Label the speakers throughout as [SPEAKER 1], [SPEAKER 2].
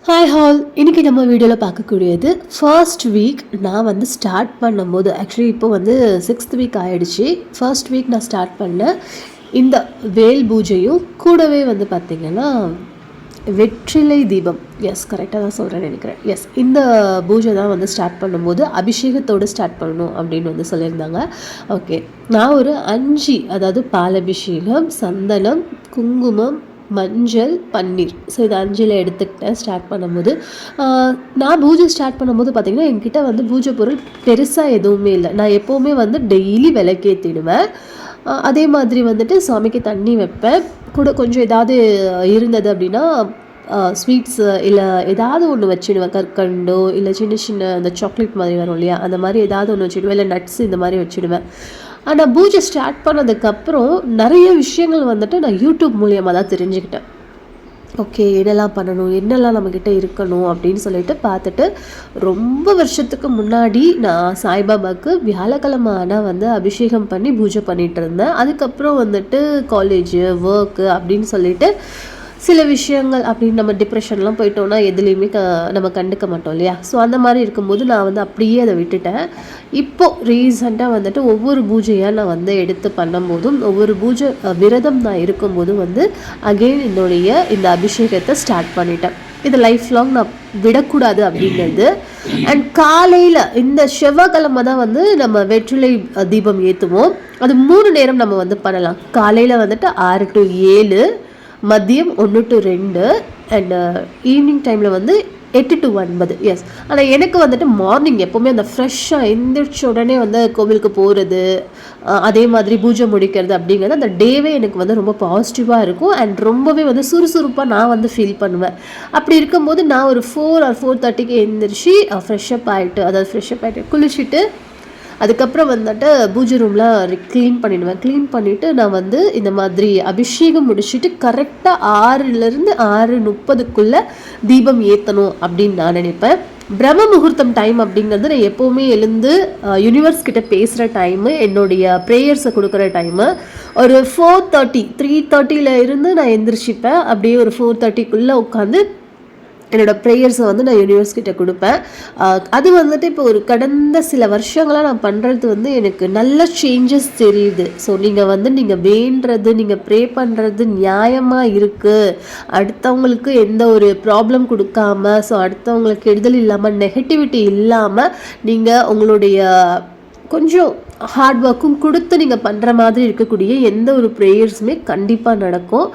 [SPEAKER 1] Hi hall, இன்றைக்கி நம்ம வீடியோவில் பார்க்கக்கூடியது ஃபர்ஸ்ட் வீக் நான் வந்து ஸ்டார்ட் பண்ணும்போது. ஆக்சுவலி இப்போ வந்து 6th வீக் ஆகிடுச்சு. ஃபர்ஸ்ட் வீக் நான் ஸ்டார்ட் பண்ணேன் இந்த வேல் பூஜையும் கூடவே வந்து பார்த்திங்கன்னா வெற்றிலை தீபம். எஸ், கரெக்டாக தான் சொல்கிறேன்னு நினைக்கிறேன். எஸ், இந்த பூஜை தான் வந்து ஸ்டார்ட் பண்ணும்போது அபிஷேகத்தோடு ஸ்டார்ட் பண்ணணும் அப்படின்னு வந்து சொல்லியிருந்தாங்க. ஓகே, நான் ஒரு 5, அதாவது பாலபிஷேகம், சந்தனம், குங்குமம், மஞ்சள், பன்னீர், ஸோ இது 5 எடுத்துக்கிட்டேன் ஸ்டார்ட் பண்ணும்போது. நான் பூஜை ஸ்டார்ட் பண்ணும்போது பார்த்திங்கன்னா என்கிட்ட வந்து பூஜை பொருள் பெருசாக எதுவுமே இல்லை. நான் எப்போவுமே வந்து டெய்லி விளக்கேற்றிடுவேன். அதே மாதிரி வந்துட்டு சாமிக்கு தண்ணி வைப்பேன். கூட கொஞ்சம் ஏதாவது இருந்தது அப்படின்னா ஸ்வீட்ஸு இல்லை ஏதாவது ஒன்று வச்சுடுவேன். கற்கண்டோ இல்லை சின்ன சின்ன இந்த சாக்லேட் மாதிரி வரும் இல்லையா, அந்த மாதிரி ஏதாவது ஒன்று வச்சுடுவேன். இல்லை நட்ஸ் இந்த மாதிரி வச்சுடுவேன். ஆனால் பூஜை ஸ்டார்ட் பண்ணதுக்கப்புறம் நிறைய விஷயங்கள் வந்துட்டு நான் யூடியூப் மூலியமாக தான் தெரிஞ்சுக்கிட்டேன். ஓகே, என்னெல்லாம் பண்ணணும், என்னெல்லாம் நம்மக்கிட்ட இருக்கணும் அப்படின்னு சொல்லிட்டு பார்த்துட்டு, ரொம்ப வருஷத்துக்கு முன்னாடி நான் சாய்பாபாவுக்கு வியாழக்கிழமை ஆனால் வந்து அபிஷேகம் பண்ணி பூஜை பண்ணிகிட்டு இருந்தேன். அதுக்கப்புறம் வந்துட்டு காலேஜு, ஒர்க்கு அப்படின்னு சொல்லிட்டு சில விஷயங்கள் அப்படின்னு நம்ம டிப்ரெஷன்லாம் போயிட்டோம்னா எதுலேயுமே நம்ம கண்டுக்க மாட்டோம் இல்லையா. ஸோ அந்த மாதிரி இருக்கும்போது நான் வந்து அப்படியே அதை விட்டுட்டேன். இப்போது ரீசெண்டாக வந்துட்டு ஒவ்வொரு பூஜையாக நான் வந்து எடுத்து பண்ணும்போதும், ஒவ்வொரு பூஜை விரதம் நான் இருக்கும்போதும் வந்து அகெயின் இந்த அபிஷேகத்தை ஸ்டார்ட் பண்ணிட்டேன். இது லைஃப் லாங் நான் விடக்கூடாது அப்படிங்கிறது. அண்ட் காலையில் இந்த செவ்வாய்க்கிழமை தான் வந்து நம்ம வெற்றிலை தீபம் ஏற்றுவோம். அது 3 நேரம் நம்ம வந்து பண்ணலாம். காலையில் வந்துட்டு 6 to 7, மதியம் 1 to 2, அண்ட் ஈவினிங் டைமில் வந்து 8 to 9. எஸ், ஆனால் எனக்கு வந்துட்டு மார்னிங் எப்போவுமே அந்த ஃப்ரெஷ்ஷாக எந்திரிச்ச உடனே வந்து கோவிலுக்கு போகிறது, அதே மாதிரி பூஜை முடிக்கிறது அப்படிங்கிறது அந்த டேவே எனக்கு வந்து ரொம்ப பாசிட்டிவாக இருக்கும். அண்ட் ரொம்பவே வந்து சுறுசுறுப்பாக நான் வந்து ஃபீல் பண்ணுவேன். அப்படி இருக்கும்போது நான் ஒரு 4 or 4:30க்கு எழுந்திரிச்சு ஃப்ரெஷ்ஷப் ஆகிட்டு குளிச்சுட்டு அதுக்கப்புறம் வந்துட்டு பூஜை ரூம்லாம் க்ளீன் பண்ணிடுவேன். க்ளீன் பண்ணிவிட்டு நான் வந்து இந்த மாதிரி அபிஷேகம் முடிச்சுட்டு கரெக்டாக 6லேருந்து 6:30க்குள்ளே தீபம் ஏற்றணும் அப்படின்னு நான் நினைப்பேன். பிரம்ம முகூர்த்தம் டைம் அப்படிங்கிறது நான் எப்போவுமே எழுந்து யூனிவர்ஸ் கிட்ட பேசுகிற டைமு, என்னுடைய ப்ரேயர்ஸை கொடுக்குற டைமு. ஒரு 3:30 இருந்து நான் எந்திரிச்சிப்பேன். அப்படியே ஒரு 4:30க்குள்ளே உட்காந்து என்னோடய ப்ரேயர்ஸை வந்து நான் யூனிவர்ஸ் கிட்ட கொடுப்பேன். அது வந்துட்டு இப்போ ஒரு கடந்த சில வருஷங்களாக நான் பண்ணுறது வந்து எனக்கு நல்ல சேஞ்சஸ் தெரியுது. ஸோ நீங்கள் வேண்டுறது, நீங்கள் ப்ரே பண்ணுறது நியாயமாக இருக்குது, அடுத்தவங்களுக்கு எந்த ஒரு ப்ராப்ளம் கொடுக்காம, ஸோ அடுத்தவங்களுக்கு கெடுதல் இல்லாமல், நெகட்டிவிட்டி இல்லாமல், நீங்கள் உங்களுடைய கொஞ்சம் ஹார்ட் ஒர்க்கும் கொடுத்து நீங்கள் பண்ணுற மாதிரி இருக்கக்கூடிய எந்த ஒரு ப்ரேயர்ஸுமே கண்டிப்பாக நடக்கும்.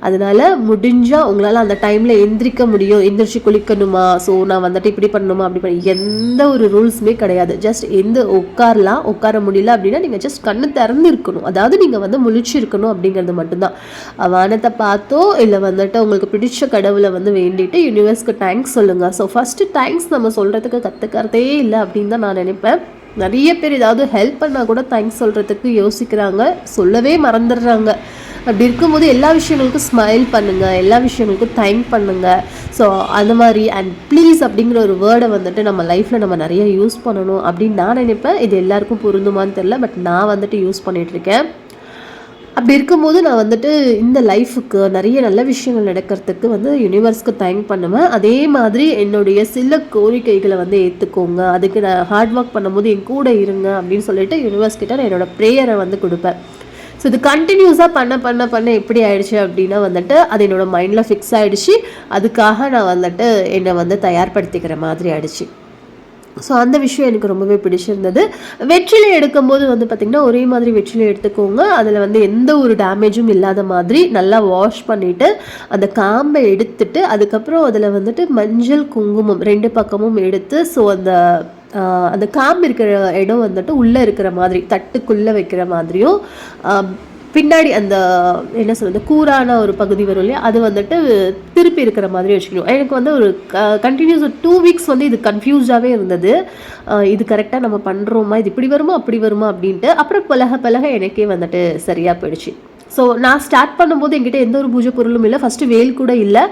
[SPEAKER 1] அதனால் முடிஞ்சால் உங்களால் அந்த டைமில் எந்திரிக்க முடியும். எந்திரிச்சு குளிக்கணுமா, ஸோ நான் வந்துட்டு இப்படி பண்ணணுமா, அப்படி பண்ண எந்த ஒரு ரூல்ஸுமே கிடையாது. ஜஸ்ட் உட்கார முடியல அப்படின்னா நீங்கள் ஜஸ்ட் கண்ணு திறந்து இருக்கணும். அதாவது நீங்கள் வந்து முழிச்சு இருக்கணும் அப்படிங்கிறது மட்டும்தான். வானத்தை பார்த்தோ இல்லை வந்துட்டு உங்களுக்கு பிடிச்ச கடவுளை வந்து வேண்டிட்டு யூனிவர்ஸ்க்கு தேங்க்ஸ் சொல்லுங்கள். ஸோ ஃபஸ்ட்டு தேங்க்ஸ் நம்ம சொல்கிறதுக்கு கற்றுக்கிறதே இல்லை அப்படின்னு தான் நான் நினைப்பேன். நிறைய பேர் ஏதாவது ஹெல்ப் பண்ணால் கூட தேங்க்ஸ் சொல்கிறதுக்கு யோசிக்கிறாங்க, சொல்லவே மறந்துடுறாங்க. அப்படி இருக்கும்போது எல்லா விஷயங்களுக்கும் ஸ்மைல் பண்ணுங்கள், எல்லா விஷயங்களுக்கும் தேங்க் பண்ணுங்கள். ஸோ அந்த மாதிரி அண்ட் ப்ளீஸ் அப்படிங்கிற ஒரு வேர்டை வந்துட்டு நம்ம லைஃப்பில் நம்ம நிறைய யூஸ் பண்ணணும் அப்படின்னு நான் நினைப்பேன். இது எல்லாருக்கும் பொருந்துமான்னு தெரில, பட் நான் வந்துட்டு யூஸ் பண்ணிகிட்ருக்கேன். அப்படி இருக்கும்போது நான் வந்துட்டு இந்த லைஃபுக்கு நிறைய நல்ல விஷயங்கள் நடக்கிறதுக்கு வந்து யூனிவர்ஸ்க்கு தேங்க் பண்ணுவேன். அதே மாதிரி என்னுடைய சில கோரிக்கைகளை வந்து ஏற்றுக்கோங்க, அதுக்கு நான் ஹார்ட் ஒர்க் பண்ணும்போது என் கூட இருங்க அப்படின்னு சொல்லிட்டு யூனிவர்ஸ் கிட்ட நான் என்னோடய ப்ரேயரை வந்து கொடுப்பேன். ஸோ இது கண்டினியூஸாக பண்ண எப்படி ஆயிடுச்சு அப்படின்னா வந்துட்டு அது என்னோடய மைண்டில் ஃபிக்ஸ் ஆகிடுச்சு. அதுக்காக நான் வந்துட்டு என்னை வந்து தயார்படுத்திக்கிற மாதிரி ஆயிடுச்சு. ஸோ அந்த விஷயம் எனக்கு ரொம்பவே பிடிச்சிருந்தது. வெற்றிலை எடுக்கும்போது வந்து பார்த்திங்கன்னா ஒரே மாதிரி வெற்றிலை எடுத்துக்கோங்க. அதில் வந்து எந்த ஒரு டேமேஜும் இல்லாத மாதிரி நல்லா வாஷ் பண்ணிவிட்டு அந்த காம்பை எடுத்துட்டு அதுக்கப்புறம் அதில் வந்துட்டு மஞ்சள், குங்குமம் 2 பக்கமும் எடுத்து, ஸோ அந்த காம்பு இருக்கிற இடம் வந்துட்டு உள்ளே இருக்கிற மாதிரி தட்டுக்குள்ளே வைக்கிற மாதிரியும், பின்னாடி அந்த என்ன சொல்கிறது கூரான ஒரு பகுதி வரும் இல்லையா, அது வந்துட்டு திருப்பி இருக்கிற மாதிரி வச்சுக்கணும். எனக்கு வந்து ஒரு கண்டினியூஸ் 2 வீக்ஸ் வந்து இது கன்ஃபியூஸ்டாகவே இருந்தது. இது கரெக்டாக நம்ம பண்ணுறோமா, இது இப்படி வருமா அப்படி வருமா அப்படின்ட்டு. அப்புறம் பழக எனக்கே வந்துட்டு சரியாக போயிடுச்சு. ஸோ நான் ஸ்டார்ட் பண்ணும்போது என்கிட்ட எந்த ஒரு பூஜை பொருளும் இல்லை, ஃபஸ்ட்டு வேல் கூட இல்லை.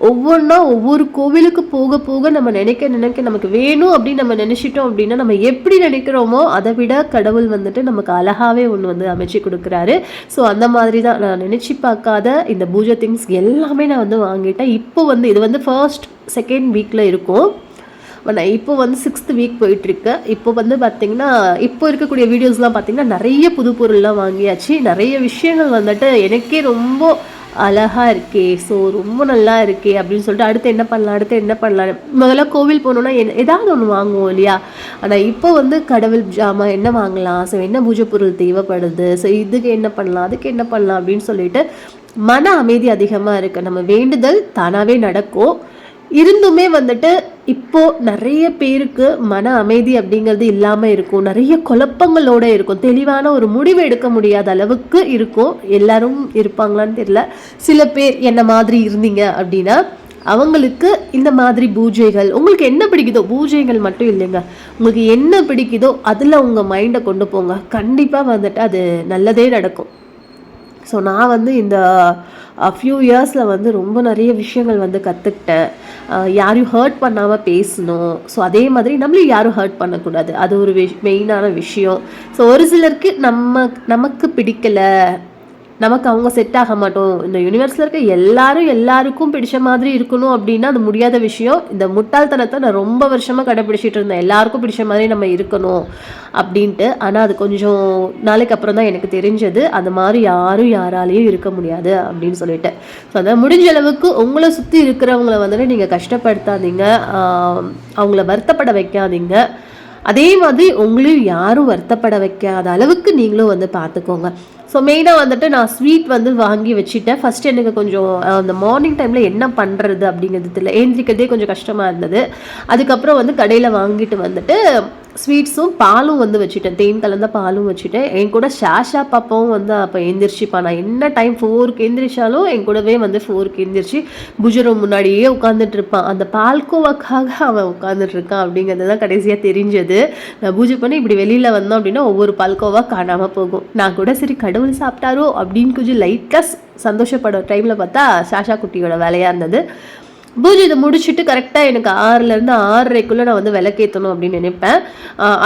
[SPEAKER 1] ஒவ்வொன்றா ஒவ்வொரு கோவிலுக்கு போக போக நம்ம நினைக்க நமக்கு வேணும் அப்படின்னு நம்ம நினச்சிட்டோம் அப்படின்னா நம்ம எப்படி நினைக்கிறோமோ அதை விட கடவுள் வந்துட்டு நமக்கு அழகாகவே ஒன்று வந்து அமைச்சு கொடுக்குறாரு. ஸோ அந்த மாதிரி தான் நான் நினச்சி பார்க்காத இந்த பூஜை திங்ஸ் எல்லாமே நான் வந்து வாங்கிட்டேன். இப்போ வந்து இது வந்து ஃபர்ஸ்ட் செகண்ட் வீக்கில் இருக்கும். நான் இப்போ வந்து 6th வீக் போயிட்டுருக்கு. இப்போ வந்து பார்த்திங்கன்னா இப்போ இருக்கக்கூடிய வீடியோஸ்லாம் பார்த்திங்கன்னா நிறைய புது பொருள்லாம் வாங்கியாச்சு. நிறைய விஷயங்கள் வந்துட்டு எனக்கே ரொம்ப அழகாக இருக்கே, ஸோ ரொம்ப நல்லா இருக்கே அப்படின்னு சொல்லிட்டு அடுத்து என்ன பண்ணலாம் முதல்ல கோவில் போகணுன்னா ஏதாவது ஒன்று வாங்குவோம் இல்லையா. ஆனால் இப்போ வந்து கடவுள் ஜாமான் என்ன வாங்கலாம், ஸோ என்ன பூஜை பொருள் தேவைப்படுது, ஸோ இதுக்கு என்ன பண்ணலாம் அதுக்கு என்ன பண்ணலாம் அப்படின்னு சொல்லிட்டு மன அமைதி அதிகமாக இருக்குது. நம்ம வேண்டுதல் தானாகவே நடக்கும். இருந்துமே வந்துட்டு இப்போ நிறைய பேருக்கு மன அமைதி அப்படிங்கிறது இல்லாமல் இருக்கும், நிறைய குழப்பங்களோட இருக்கும், தெளிவான ஒரு முடிவு எடுக்க முடியாத அளவுக்கு இருக்கும். எல்லாரும் இருப்பாங்களான்னு தெரியல. சில பேர் என்ன மாதிரி இருந்தீங்க அப்படின்னா அவங்களுக்கு இந்த மாதிரி பூஜைகள் உங்களுக்கு என்ன பிடிக்குதோ, பூஜைகள் மட்டும் இல்லைங்க, உங்களுக்கு என்ன பிடிக்குதோ அதில் உங்கள் மைண்டை கொண்டு போங்க. கண்டிப்பாக வந்துட்டு அது நல்லதே நடக்கும். ஸோ நான் வந்து இந்த ஃபியூ இயர்ஸில் வந்து ரொம்ப நிறைய விஷயங்கள் வந்து கற்றுக்கிட்டேன். யாரையும் ஹர்ட் பண்ணாமல் பேசணும். ஸோ அதே மாதிரி நம்மளையும் யாரும் ஹர்ட் பண்ணக்கூடாது, அது ஒரு மெயினான விஷயம். ஸோ ஒரு சிலருக்கு நமக்கு பிடிக்கலை, நமக்கு அவங்க செட் ஆக மாட்டோம். இந்த யூனிவர்ஸில் இருக்க எல்லாருக்கும் பிடிச்ச மாதிரி இருக்கணும் அப்படின்னா அது முடியாத விஷயம். இந்த முட்டாள்தனத்தை நான் ரொம்ப வருஷமாக கடைப்பிடிச்சிட்டு இருந்தேன், எல்லாருக்கும் பிடிச்ச மாதிரி நம்ம இருக்கணும் அப்படின்ட்டு. ஆனால் அது கொஞ்சம் நாளைக்கு அப்புறம் தான் எனக்கு தெரிஞ்சது அந்த மாதிரி யாராலையும் இருக்க முடியாது அப்படின்னு சொல்லிட்டு. ஸோ அதான் முடிஞ்ச அளவுக்கு உங்களை சுற்றி இருக்கிறவங்கள வந்துட்டு நீங்கள் கஷ்டப்படுத்தாதீங்க, அவங்கள வருத்தப்பட வைக்காதீங்க. அதே மாதிரி உங்களையும் யாரும் வருத்தப்பட வைக்காத அளவுக்கு நீங்களும் வந்து பார்த்துக்கோங்க. ஸோ மெயினாக வந்துட்டு நான் ஸ்வீட் வந்து வாங்கி வச்சுட்டேன். ஃபஸ்ட்டு எனக்கு கொஞ்சம் அந்த மார்னிங் டைமில் என்ன பண்ணுறது அப்படிங்கிறது தெரியல, ஏந்திரிக்கிறதே கொஞ்சம் கஷ்டமாக இருந்தது. அதுக்கப்புறம் வந்து கடையில் வாங்கிட்டு வந்துட்டு ஸ்வீட்ஸும் பாலும் வந்து வச்சுட்டேன், தேன் கலந்த பாலும் வச்சுட்டேன். என் கூட ஷாஷா பாப்பாவும் வந்து அப்போ எழுந்திரிச்சிப்பா. நான் என்ன டைம் 4க்கு எழுந்திரிச்சாலும் என் கூடவே வந்து 4க்கு எழுந்திரிச்சு பூஜை முன்னாடியே உட்காந்துட்டு இருப்பான். அந்த பால்கோவாக்காக அவன் உட்காந்துட்டு இருக்கான் அப்படிங்கிறது தான் கடைசியாக தெரிஞ்சது. நான் பூஜை பண்ணி இப்படி வெளியில் வந்தோம் அப்படின்னா ஒவ்வொரு பால்கோவா காணாமல் போகும். நான் கூட சரி கடவுள் சாப்பிட்டாரோ அப்படின்னு கொஞ்சம் லைட்டாக சந்தோஷப்பட டைமில் பார்த்தா ஷாஷா குட்டியோட வேலையாக இருந்தது. பூஜை இதை முடிச்சுட்டு கரெக்டாக எனக்கு 6லேருந்து 6:30க்குள்ளே நான் வந்து விளக்கேற்றணும் அப்படின்னு நினைப்பேன்.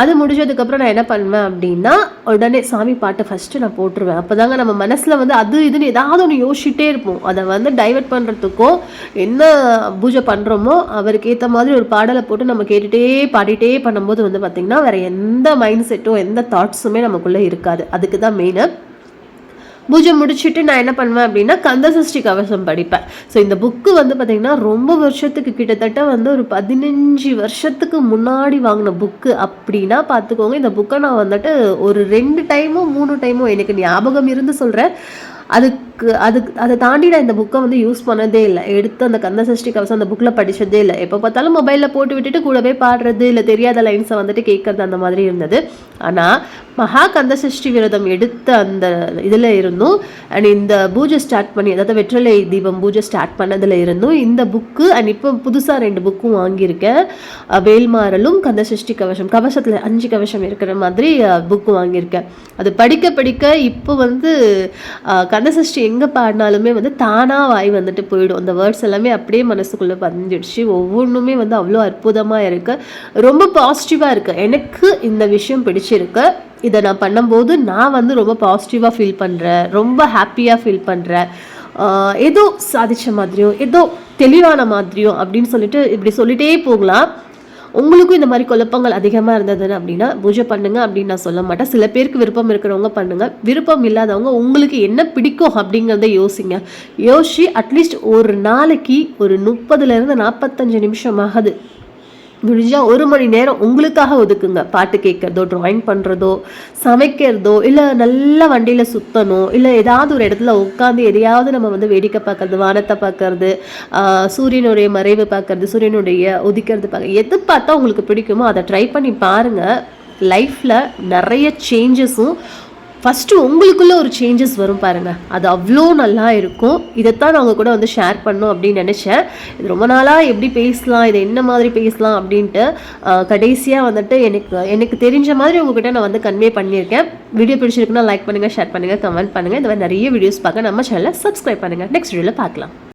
[SPEAKER 1] அது முடிஞ்சதுக்கப்புறம் நான் என்ன பண்ணுவேன் அப்படின்னா உடனே சாமி பாட்டை ஃபஸ்ட்டு நான் போட்டுருவேன். அப்போ தாங்க நம்ம மனசில் வந்து அது இதுன்னு ஏதாவது ஒன்று யோசிச்சுட்டே இருப்போம். அதை வந்து டைவெர்ட் பண்ணுறதுக்கும் என்ன பூஜை பண்ணுறோமோ அவருக்கு ஏற்ற மாதிரி ஒரு பாடலை போட்டு நம்ம பாடிட்டே பண்ணும்போது வந்து பார்த்திங்கன்னா வேறு எந்த மைண்ட் செட்டும் எந்த தாட்ஸுமே நமக்குள்ளே இருக்காது. அதுக்கு தான் மெயினாக பூஜை முடிச்சுட்டு நான் என்ன பண்ணுவேன் அப்படின்னா கந்தசஷ்டி கவசம் படிப்பேன். ஸோ இந்த புக்கு வந்து பார்த்திங்கன்னா ரொம்ப வருஷத்துக்கு கிட்டத்தட்ட வந்து ஒரு 15 வருஷத்துக்கு முன்னாடி வாங்கின புக்கு அப்படின்னா பார்த்துக்கோங்க. இந்த புக்கை நான் வந்துட்டு ஒரு 2 டைமோ 3 டைமோ எனக்கு ஞாபகம் இருந்து சொல்கிறேன். அதை தாண்டி நான் இந்த புக்கை வந்து யூஸ் பண்ணதே இல்லை. எடுத்து அந்த கந்தசஷ்டி கவசம் அந்த புக்கில் படித்ததே இல்லை. எப்போ பார்த்தாலும் மொபைலில் போட்டு விட்டுட்டு கூடவே பாடுறது இல்லை தெரியாத லைன்ஸை வந்துட்டு கேட்கறது அந்த மாதிரி இருந்தது. ஆனால் மகா கந்தசஷ்டி விரதம் எடுத்த அந்த இதில் இருந்தும் அண்ட் இந்த பூஜை ஸ்டார்ட் பண்ணி அதாவது வெற்றிலை தீபம் பூஜை ஸ்டார்ட் பண்ணதில் இருந்தும் இந்த புக்கு அண்ட் இப்போ புதுசாக 2 புக்கும் வாங்கியிருக்கேன். வேல்மாறலும் கந்தசஷ்டி கவசத்தில் 5 கவசம் இருக்கிற மாதிரி புக்கு வாங்கியிருக்கேன். அது படிக்க இப்போ வந்து கந்தசஷ்டி எங்கே பாடினாலுமே வந்து தானாக வாய் வந்துட்டு போயிடும். அந்த வேர்ட்ஸ் எல்லாமே அப்படியே மனசுக்குள்ளே பதிஞ்சிடுச்சு. ஒவ்வொன்றுமே வந்து அவ்வளோ அற்புதமாக இருக்குது, ரொம்ப பாசிட்டிவாக இருக்குது. எனக்கு இந்த விஷயம் பிடிச்சிருக்கு. இதை நான் பண்ணும்போது நான் வந்து ரொம்ப பாசிட்டிவாக ஃபீல் பண்ணுறேன், ரொம்ப ஹாப்பியாக ஃபீல் பண்ணுறேன். ஏதோ சாதித்த மாதிரியும் ஏதோ தெளிவான மாதிரியும் அப்படின்னு சொல்லிட்டு இப்படி சொல்லிட்டே போகலாம். உங்களுக்கும் இந்த மாதிரி குழப்பங்கள் அதிகமாக இருந்ததுன்னு அப்படின்னா பூஜை பண்ணுங்க அப்படின்னு நான் சொல்ல மாட்டேன். சில பேருக்கு விருப்பம் இருக்கிறவங்க பண்ணுங்க, விருப்பம் இல்லாதவங்க உங்களுக்கு என்ன பிடிக்கும் அப்படிங்கிறத யோசிச்சு அட்லீஸ்ட் ஒரு நாளைக்கு ஒரு 30லேருந்து 45 நிமிஷம் ஆகுது முடிஞ்சால் 1 மணி நேரம் உங்களுக்காக ஒதுக்குங்க. பாட்டு கேட்குறதோ, ட்ராயிங் பண்ணுறதோ, சமைக்கிறதோ, இல்லை நல்லா வண்டியில் சுற்றணும், இல்லை ஏதாவது ஒரு இடத்துல உட்காந்து எதையாவது நம்ம வந்து வேடிக்கை பார்க்கறது, வானத்தை பார்க்கறது, சூரியனுடைய மறைவு பார்க்கறது, சூரியனுடைய உதிக்கிறது பார்க்க எது பார்த்தா உங்களுக்கு பிடிக்குமோ அதை ட்ரை பண்ணி பாருங்கள். லைஃப்பில் நிறைய சேஞ்சஸும் ஃபஸ்ட்டு உங்களுக்குள்ளே ஒரு சேஞ்சஸ் வரும் பாருங்கள், அது அவ்வளோ நல்லா இருக்கும். இதைத்தான் நான் உங்கள் கூட வந்து ஷேர் பண்ணணும் அப்படின்னு நினச்சேன். இது ரொம்ப நாளாக எப்படி பேசலாம், இதை என்ன மாதிரி பேசலாம் அப்படின்ட்டு கடைசியாக வந்துட்டு எனக்கு தெரிஞ்ச மாதிரி உங்ககிட்ட நான் வந்து கன்வே பண்ணியிருக்கேன். வீடியோ பிடிச்சிருக்குன்னா லைக் பண்ணுங்கள், ஷேர் பண்ணுங்கள், கமெண்ட் பண்ணுங்கள். இந்த மாதிரி நிறைய வீடியோஸ் பார்க்க நம்ம சேனலை சப்ஸ்கிரைப் பண்ணுங்கள். நெக்ஸ்ட் வீடியோவில் பார்க்கலாம்.